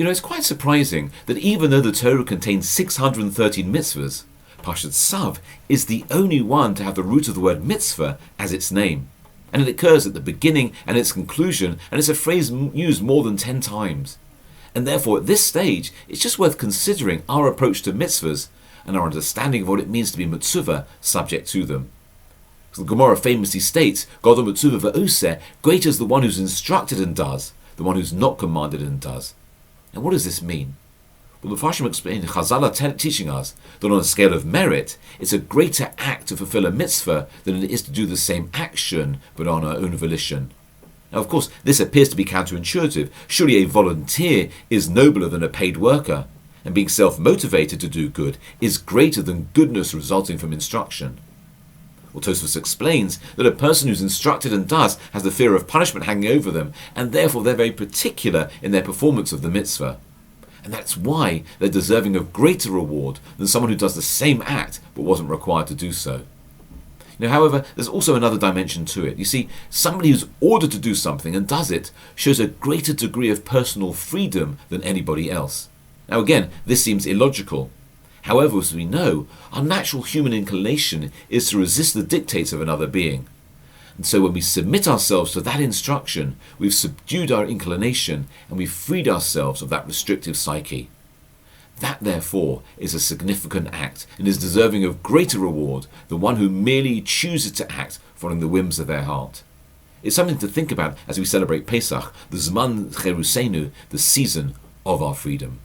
It's quite surprising that even though the Torah contains 613 mitzvahs, Parshat Tzav is the only one to have the root of the word mitzvah as its name. And it occurs at the beginning and its conclusion, and it's a phrase used more than 10 times. And therefore, at this stage, it's just worth considering our approach to mitzvahs and our understanding of what it means to be mitzvah subject to them. So the Gemara famously states, Godel mitzvah v'oseh, greater is the one who's instructed and does, the one who's not commanded and does. And what does this mean? Well, the Farshim explain, Chazal are teaching us that on a scale of merit, it's a greater act to fulfill a mitzvah than it is to do the same action, but on our own volition. Now, of course, this appears to be counterintuitive. Surely a volunteer is nobler than a paid worker, and being self-motivated to do good is greater than goodness resulting from instruction. Well, Tosfos explains that a person who's instructed and does has the fear of punishment hanging over them, and therefore they're very particular in their performance of the mitzvah. And that's why they're deserving of greater reward than someone who does the same act but wasn't required to do so. However, there's also another dimension to it. You see, somebody who's ordered to do something and does it shows a greater degree of personal freedom than anybody else. Now again, this seems illogical. However, as we know, our natural human inclination is to resist the dictates of another being. And so when we submit ourselves to that instruction, we've subdued our inclination and we've freed ourselves of that restrictive psyche. That, therefore, is a significant act and is deserving of greater reward than one who merely chooses to act following the whims of their heart. It's something to think about as we celebrate Pesach, the Zman Cherusenu, the season of our freedom.